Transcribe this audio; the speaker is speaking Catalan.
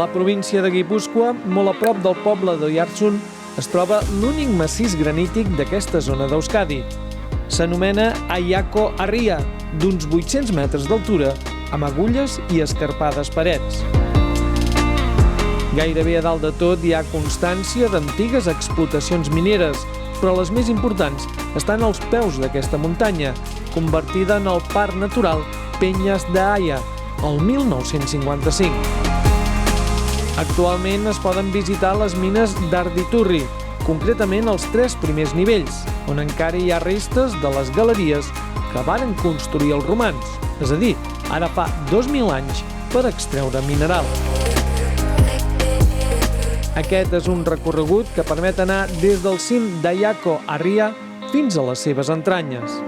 la província de Guipúscoa, molt a prop del poble d'Oiartzun, es troba l'únic massís granític d'aquesta zona d'Euskadi. S'anomena Ayako Harria, d'uns 800 metres d'altura, amb agulles i escarpades parets. Gairebé a dalt de tot hi ha constància d'antigues explotacions mineres, però les més importants estan als peus d'aquesta muntanya, convertida en el Parc Natural Penyes de Aya, el 1955. Actualment es poden visitar les mines d'Arditurri, concretament els 3 primers nivells, on encara hi ha restes de les galeries que varen construir els romans, és a dir, ara fa 2.000 anys, per extreure mineral. Aquest és un recorregut que permet anar des del cim d'Ayako Harria fins a les seves entranyes.